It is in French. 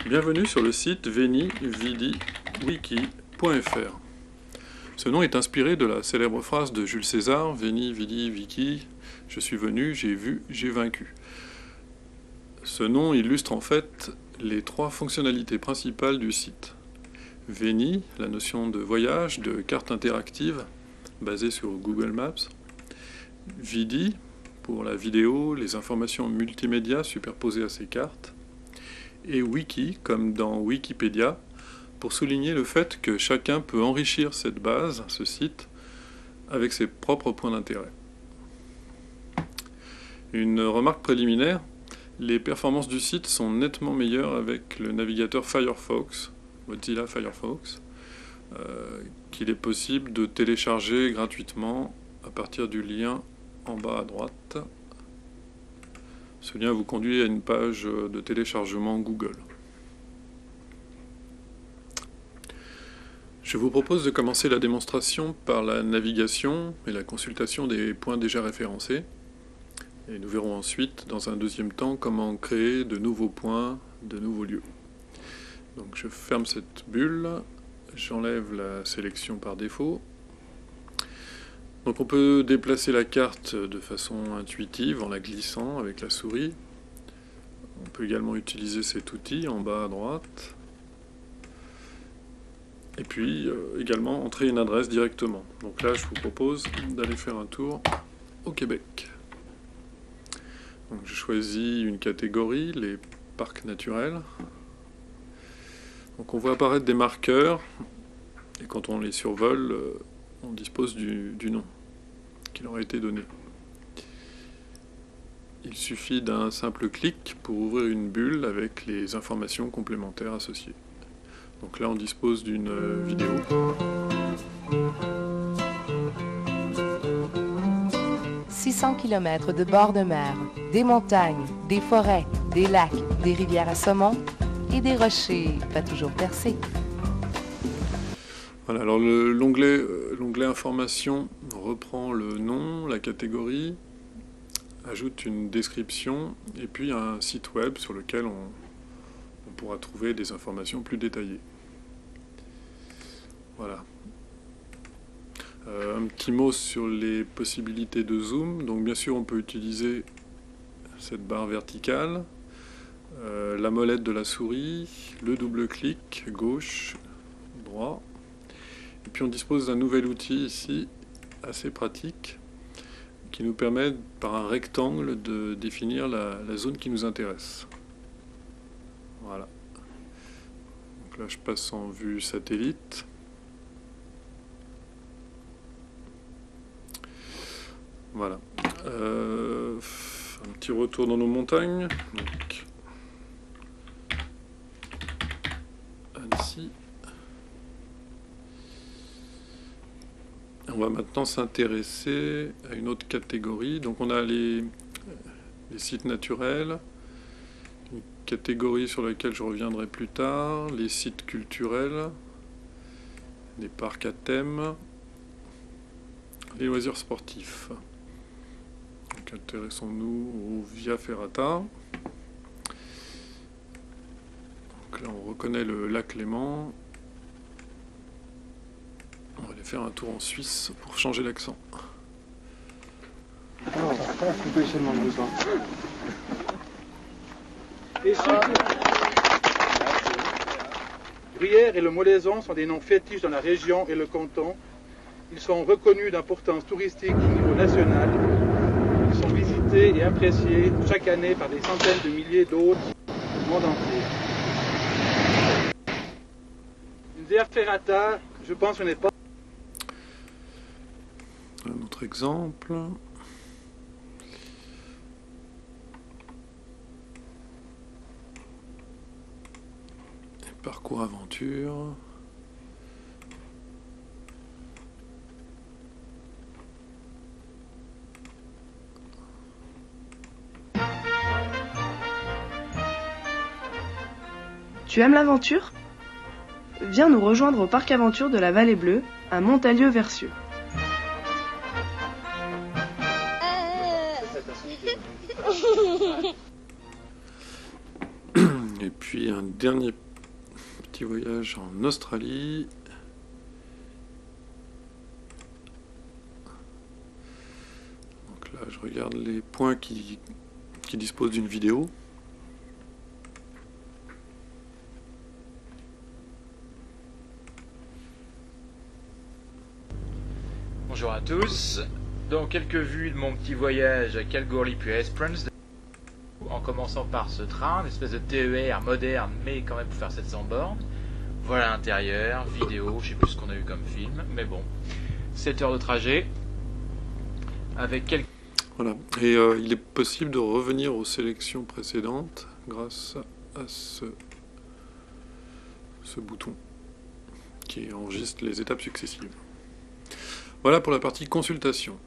Bienvenue sur le site veni-vidi-wiki.fr. Ce nom est inspiré de la célèbre phrase de Jules César, Veni, Vidi, Vici, je suis venu, j'ai vu, j'ai vaincu. Ce nom illustre en fait les trois fonctionnalités principales du site. Veni, la notion de voyage, de carte interactive, basée sur Google Maps. Vidi, pour la vidéo, les informations multimédia superposées à ces cartes. Et Wiki, comme dans Wikipédia, pour souligner le fait que chacun peut enrichir cette base, ce site, avec ses propres points d'intérêt. Une remarque préliminaire, les performances du site sont nettement meilleures avec le navigateur Firefox, Mozilla Firefox, qu'il est possible de télécharger gratuitement à partir du lien en bas à droite. Ce lien vous conduit à une page de téléchargement Google. Je vous propose de commencer la démonstration par la navigation et la consultation des points déjà référencés. Et nous verrons ensuite, dans un deuxième temps, comment créer de nouveaux points, de nouveaux lieux. Donc je ferme cette bulle, j'enlève la sélection par défaut. Donc on peut déplacer la carte de façon intuitive en la glissant avec la souris. On peut également utiliser cet outil en bas à droite. Et puis également entrer une adresse directement. Donc là je vous propose d'aller faire un tour au Québec. Donc je choisis une catégorie, les parcs naturels. Donc on voit apparaître des marqueurs et quand on les survole, on dispose du nom qui leur a été donné. Il suffit d'un simple clic pour ouvrir une bulle avec les informations complémentaires associées. Donc là on dispose d'une vidéo. 600 km de bord de mer, des montagnes, des forêts, des lacs, des rivières à saumon et des rochers pas toujours percés. Voilà, alors l'onglet information reprend le nom, la catégorie, ajoute une description et puis un site web sur lequel on pourra trouver des informations plus détaillées. Voilà. Un petit mot sur les possibilités de zoom. Donc bien sûr on peut utiliser cette barre verticale, la molette de la souris, le double clic gauche, droit. Et puis on dispose d'un nouvel outil ici, assez pratique, qui nous permet par un rectangle de définir la zone qui nous intéresse. Voilà. Donc là je passe en vue satellite. Voilà. Un petit retour dans nos montagnes. Donc, Annecy. On va maintenant s'intéresser à une autre catégorie. Donc on a les sites naturels, une catégorie sur laquelle je reviendrai plus tard, les sites culturels, les parcs à thème, les loisirs sportifs. Donc intéressons-nous au Via Ferrata. Donc là on reconnaît le lac Léman. On va aller faire un tour en Suisse pour changer l'accent. Alors, on peut seulement besoin. Et ceux qui... Gruyère et le Molaison sont des noms fétiches dans la région et le canton. Ils sont reconnus d'importance touristique au niveau national. Ils sont visités et appréciés chaque année par des centaines de milliers d'autres du monde entier. Une Via Ferrata, je pense que ce n'est pas... Un autre exemple. Parcours aventure. Tu aimes l'aventure? Viens nous rejoindre au parc aventure de la Vallée Bleue, à Montalieu-Versieux. Et puis puis un dernier petit voyage en Australie. Donc là, je regarde les points qui disposent d'une vidéo. Bonjour à tous. Donc quelques vues de mon petit voyage à Kalgoorlie puis à Esperance. En commençant par ce train, une espèce de TER moderne, mais quand même pour faire 700 bornes. Voilà l'intérieur, vidéo, je sais plus ce qu'on a eu comme film, mais bon. 7 heures de trajet. Avec quelques... Voilà. Et il est possible de revenir aux sélections précédentes grâce à ce bouton qui enregistre les étapes successives. Voilà pour la partie consultation.